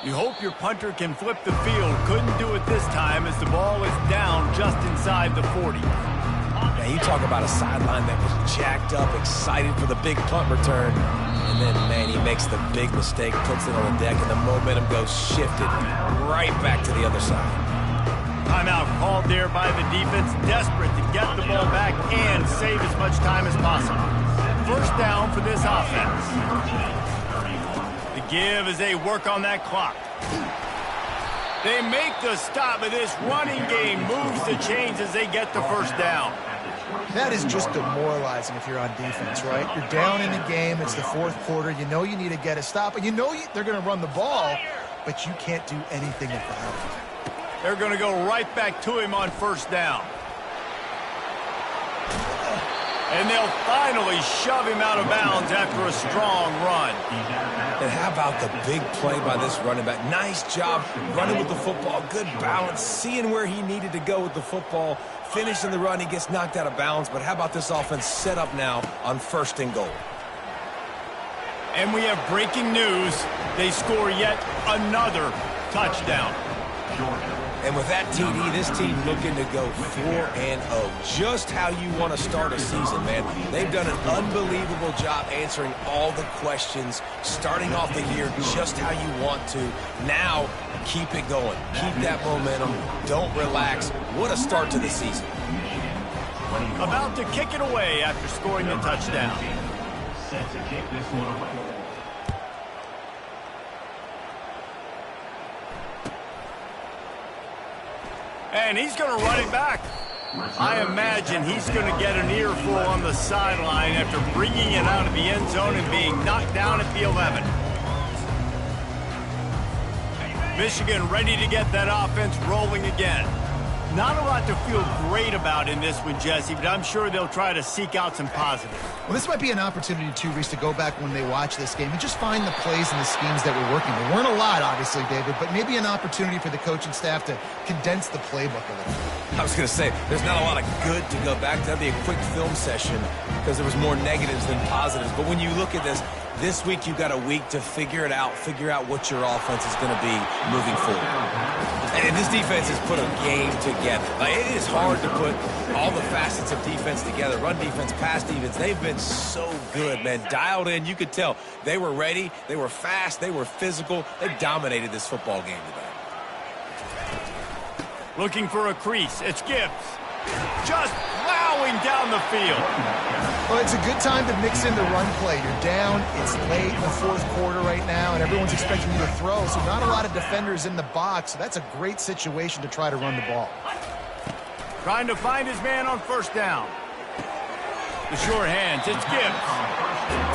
You hope your punter can flip the field. Couldn't do it this time as the ball is down just inside the 40. Now, you talk about a sideline that was jacked up, excited for the big punt return. And then, man, he makes the big mistake, puts it on the deck, and the momentum goes shifted right back to the other side. Timeout called there by the defense, desperate to get the ball back and save as much time as possible. 1st down for this offense. The give as they work on that clock. They make the stop, but this running game moves the chains as they get the 1st down. That is just demoralizing if you're on defense, right? You're down in the game. It's the 4th quarter. You know you need to get a stop, and you know they're going to run the ball, but you can't do anything about it. They're going to go right back to him on 1st down. And they'll finally shove him out of bounds after a strong run. And how about the big play by this running back? Nice job running with the football. Good balance, seeing where he needed to go with the football. Finishing the run, he gets knocked out of bounds. But how about this offense set up now on 1st and goal? And we have breaking news. They score yet another touchdown. And with that TD, this team looking to go 4-0. Just how you want to start a season, man. They've done an unbelievable job answering all the questions, starting off the year just how you want to. Now, keep it going. Keep that momentum. Don't relax. What a start to the season. About to kick it away after scoring the touchdown. Set to kick this one away. And he's going to run it back. I imagine he's going to get an earful on the sideline after bringing it out of the end zone and being knocked down at the 11. Michigan ready to get that offense rolling again. Not a lot to feel great about in this one, Jesse, but I'm sure they'll try to seek out some positives. Well, this might be an opportunity, too, Reese, to go back when they watch this game and just find the plays and the schemes that were working. There weren't a lot, obviously, David, but maybe an opportunity for the coaching staff to condense the playbook a little bit. I was going to say, there's not a lot of good to go back to. That'd be a quick film session because there was more negatives than positives. But when you look at this week you've got a week to figure it out, figure out what your offense is going to be moving forward. And this defense has put a game together. Like, it is hard to put all the facets of defense together. Run defense, pass defense. They've been so good, man. Dialed in. You could tell they were ready. They were fast. They were physical. They dominated this football game today. Looking for a crease. It's Gibbs. Just plowing down the field. Well, it's a good time to mix in the run play. You're down, it's late in the 4th quarter right now, and everyone's expecting you to throw, so not a lot of defenders in the box. So that's a great situation to try to run the ball. Trying to find his man on 1st down. The short hands, it's Gibbs.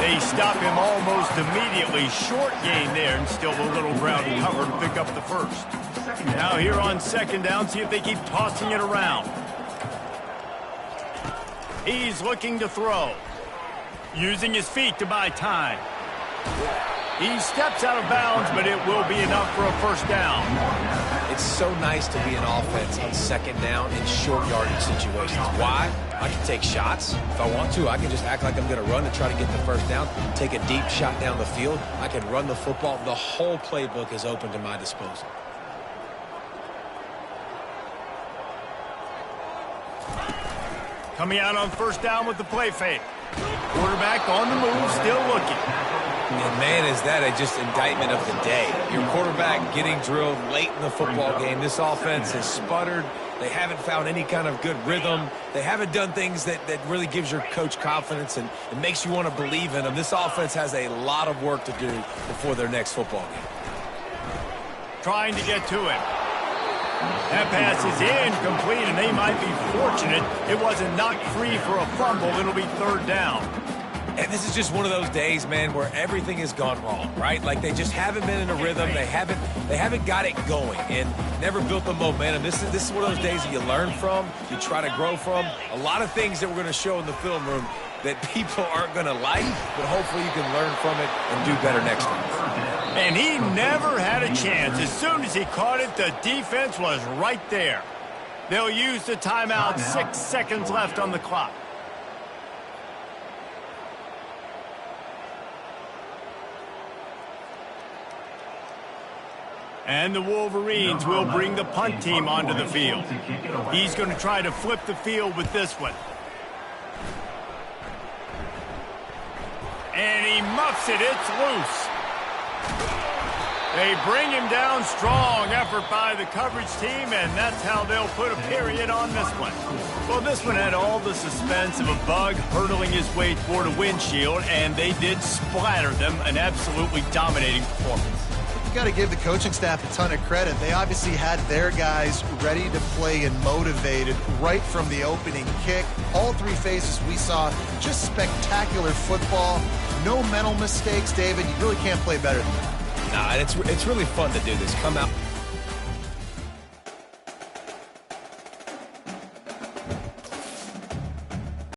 They stop him almost immediately. Short gain there, and still a little ground cover to pick up the 1st. Now here on 2nd down, see if they keep tossing it around. He's looking to throw. Using his feet to buy time. He steps out of bounds, but it will be enough for a 1st down. It's so nice to be an offense on 2nd down in short yardage situations. Why? I can take shots. If I want to, I can just act like I'm going to run and try to get the 1st down, take a deep shot down the field. I can run the football. The whole playbook is open to my disposal. Coming out on 1st down with the play fake. Quarterback on the move, still looking. And man, is that just indictment of the day. Your quarterback getting drilled late in the football game. This offense has sputtered. They haven't found any kind of good rhythm. They haven't done things that really gives your coach confidence and it makes you want to believe in them. This offense has a lot of work to do before their next football game. Trying to get to it. That pass is incomplete, and they might be fortunate it wasn't knocked free for a fumble. It'll be 3rd down. And this is just one of those days, man, where everything has gone wrong, right? Like they just haven't been in a rhythm. They haven't got it going and never built the momentum. This is one of those days that you learn from, you try to grow from. A lot of things that we're going to show in the film room that people aren't going to like, but hopefully you can learn from it and do better next time. And he never had a chance. As soon as he caught it, the defense was right there. They'll use the timeout. 6 seconds left on the clock. And the Wolverines will bring the punt team onto the field. He's going to try to flip the field with this one. And he muffs it. It's loose. They bring him down. Strong effort by the coverage team, and that's how they'll put a period on this one. Well, this one had all the suspense of a bug hurtling his way toward a windshield, and they did splatter them. An absolutely dominating performance. You got to give the coaching staff a ton of credit. They obviously had their guys ready to play and motivated right from the opening kick. All 3 phases we saw, just spectacular football. No mental mistakes, David. You really can't play better than that. Nah, and it's really fun to do this. Come out,